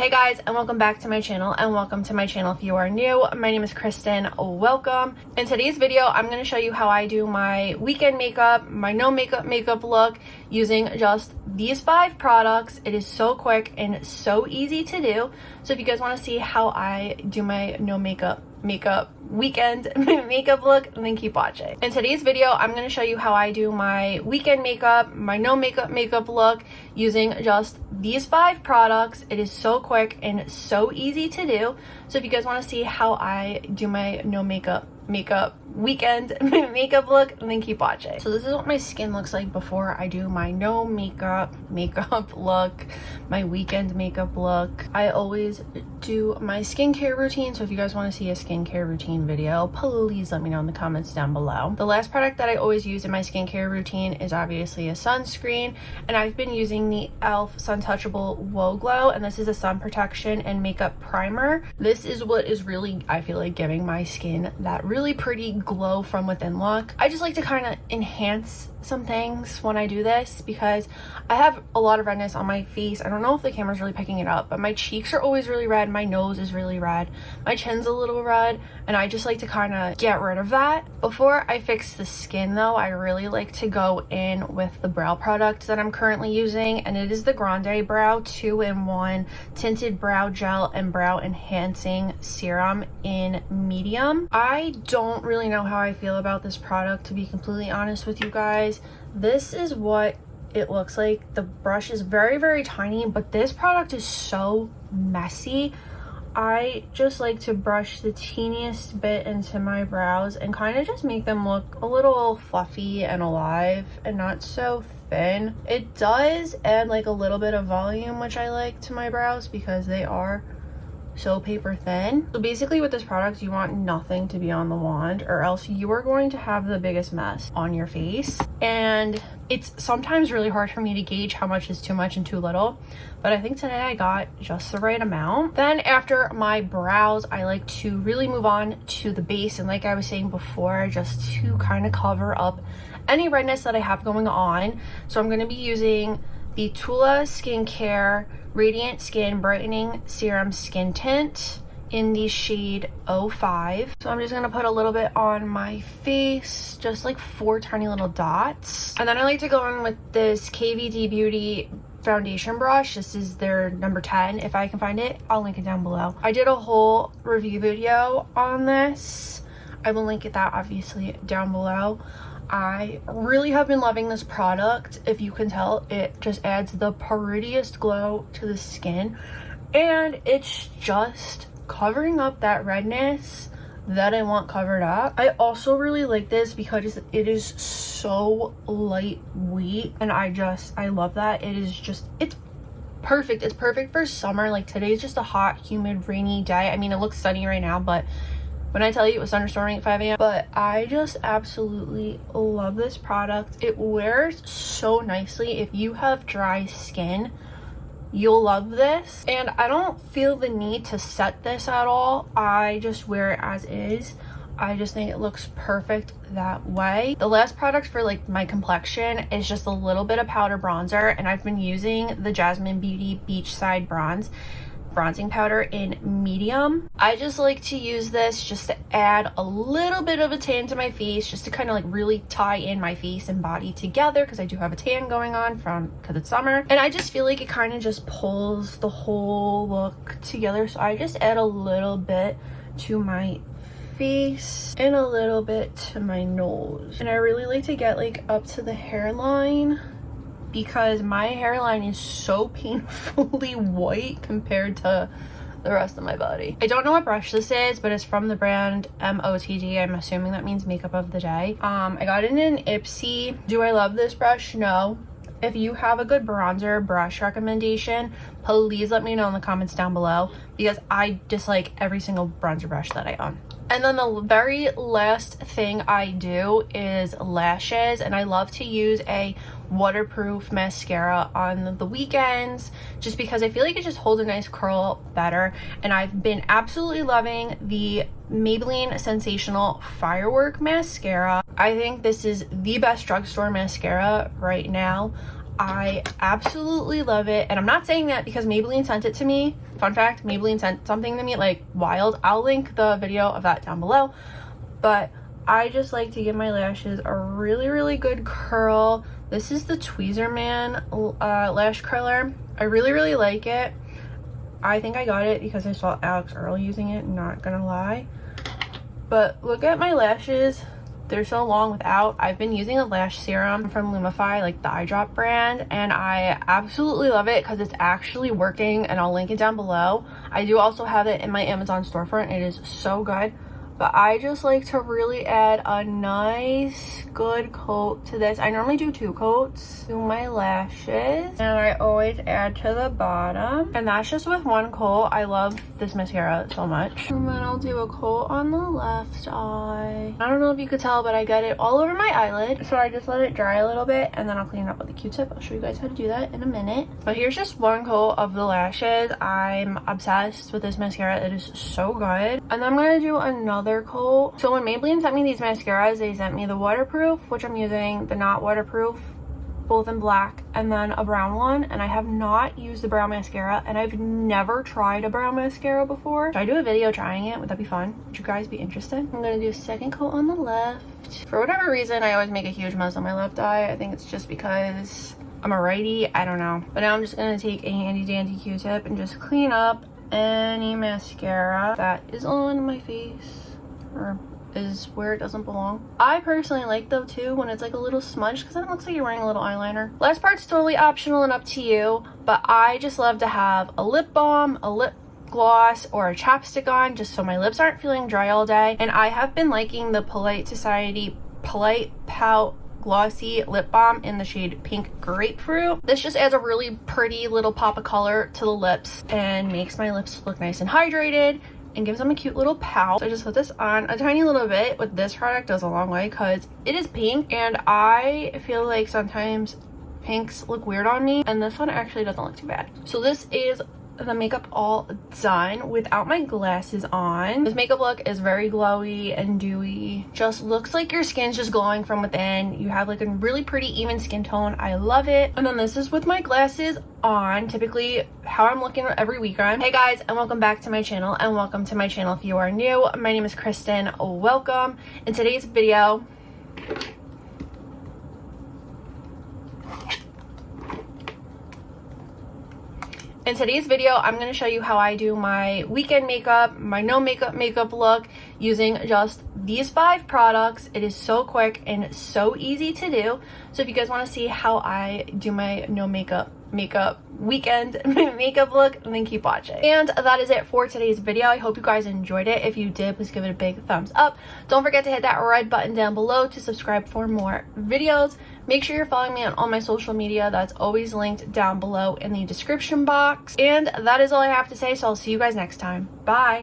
Hey guys, and welcome back to my channel, and welcome to my channel if you are new. My name is Kristen. Welcome. In today's video, I'm going to show you how I do my weekend makeup, my no makeup look using just these 5 products. It is so quick and so easy to do. So if you guys want to see how I do my no makeup weekend makeup look, then keep watching. In today's video, I'm going to show you how I do my weekend makeup, my no makeup look using just these 5 products. It is so quick and so easy to do. So if you guys want to see how I do my no makeup weekend makeup look, then keep watching. So this is what my skin looks like before I do my no makeup look, my weekend makeup look. I always do my skincare routine, so if you guys want to see a skincare routine video, please let me know in the comments down below. The last product that I always use in my skincare routine is obviously a sunscreen, and I've been using the e.l.f. Sun Touchable Whoa Glow, and this is a sun protection and makeup primer. This is what is really, I feel like, giving my skin that really pretty glow from within look. I just like to kind of enhance some things when I do this because I have a lot of redness on my face. I don't know if the camera's really picking it up, but my cheeks are always really red, my nose is really red, my chin's a little red, and I just like to kind of get rid of that. Before I fix the skin though, I really like to go in with the brow product that I'm currently using, and it is the Grande Brow 2-in-1 Tinted Brow Gel and Brow Enhancing Serum in medium. I don't really know how I feel about this product, to be completely honest with you guys. This is what it looks like. The brush is very tiny, but this product is so messy. I just like to brush the teeniest bit into my brows and kind of just make them look a little fluffy and alive and not so thin. It does add like a little bit of volume, which I like, to my brows because they are so paper thin. So basically with this product, you want nothing to be on the wand, or else you are going to have the biggest mess on your face. And it's sometimes really hard for me to gauge how much is too much and too little, but I think today I got just the right amount. Then after my brows, I like to really move on to the base, and like I was saying before, just to kind of cover up any redness that I have going on. So I'm going to be using the Tula Skincare Radiant Skin Brightening Serum Skin Tint in the shade 05. So I'm just gonna put a little bit on my face, just like 4 tiny little dots. And then I like to go in with this KVD Beauty foundation brush. This is their number 10. If I can find it, I'll link it down below. I did a whole review video on this. I will link that obviously down below. I really have been loving this product. If you can tell, it just adds the prettiest glow to the skin, and it's just covering up that redness that I want covered up. I also really like this because it is so lightweight, and I love that. It's perfect. It's perfect for summer. Like today's just a hot, humid, rainy day. I mean, it looks sunny right now, but when I tell you it was thunderstorming at 5 a.m. But I just absolutely love this product. It wears so nicely. If you have dry skin, you'll love this. And I don't feel the need to set this at all. I just wear it as is. I just think it looks perfect that way. The last product for like my complexion is just a little bit of powder bronzer, and I've been using the Jasmine Beauty Beachside bronzing powder in medium. I just like to use this just to add a little bit of a tan to my face, just to kind of like really tie in my face and body together, because I do have a tan going on because it's summer, and I just feel like it kind of just pulls the whole look together. So I just add a little bit to my face and a little bit to my nose, and I really like to get like up to the hairline, because my hairline is so painfully white compared to the rest of my body. I don't know what brush this is, but it's from the brand MOTD. I'm assuming that means makeup of the day. I got it in an Ipsy. Do I love this brush? No. If you have a good bronzer brush recommendation, please let me know in the comments down below, because I dislike every single bronzer brush that I own. And then the very last thing I do is lashes, and I love to use a waterproof mascara on the weekends just because I feel like it just holds a nice curl better. And I've been absolutely loving the Maybelline Sensational Firework Mascara. I think this is the best drugstore mascara right now. I absolutely love it, and I'm not saying that because Maybelline sent it to me. Fun fact, Maybelline sent something to me like wild. I'll link the video of that down below, but I just like to give my lashes a really good curl. This is the Tweezer Man lash curler. I really like it. I think I got it because I saw Alex Earl using it, not gonna lie. But look at my lashes. They're so long without. I've been using a lash serum from Lumify, like the eye drop brand, and I absolutely love it because it's actually working, and I'll link it down below. I do also have it in my Amazon storefront. It is so good. But I just like to really add a nice good coat to this. I normally do 2 coats to my lashes, and I always add to the bottom, and that's just with 1 coat. I love this mascara so much. And then I'll do a coat on the left eye. I don't know if you could tell, but I got it all over my eyelid, so I just let it dry a little bit, and then I'll clean it up with a Q-tip. I'll show you guys how to do that in a minute. But here's just 1 coat of the lashes. I'm obsessed with this mascara. It is so good. And then I'm gonna do another coat. So when Maybelline sent me these mascaras, they sent me the waterproof, which I'm using, the not waterproof, both in black, and then a brown one. And I have not used the brown mascara, and I've never tried a brown mascara before. Should I do a video trying it? Would that be fun? Would you guys be interested? I'm gonna do a 2nd coat on the left. For whatever reason, I always make a huge mess on my left eye. I think it's just because I'm a righty. I don't know. But now I'm just gonna take a handy dandy Q-tip and just clean up any mascara that is on my face, or is where it doesn't belong. I personally like though too when it's like a little smudge, because then it looks like you're wearing a little eyeliner. Last part's totally optional and up to you, but I just love to have a lip balm, a lip gloss, or a chapstick on, just so my lips aren't feeling dry all day. And I have been liking the Polite Society Polite Pout glossy lip balm in the shade Pink Grapefruit. This just adds a really pretty little pop of color to the lips and makes my lips look nice and hydrated and gives them a cute little pout. So I just put this on a tiny little bit. With this product goes a long way because it is pink, and I feel like sometimes pinks look weird on me, and this one actually doesn't look too bad. So this is the makeup all done without my glasses on. This makeup look is very glowy and dewy. Just looks like your skin's just glowing from within. You have like a really pretty even skin tone. I love it. And then this is with my glasses on, typically how I'm looking every weekend. Hey guys, and welcome back to my channel, and welcome to my channel if you are new. My name is Kristen. Welcome. In today's video, I'm going to show you how I do my weekend makeup, my no makeup look, using just these 5 products. It is so quick and so easy to do. So if you guys want to see how I do my no makeup weekend makeup look, then keep watching. And that is it for today's video. I hope you guys enjoyed it. If you did, please give it a big thumbs up. Don't forget to hit that red button down below to subscribe for more videos. Make sure you're following me on all my social media. That's always linked down below in the description box. And that is all I have to say, so I'll see you guys next time. Bye.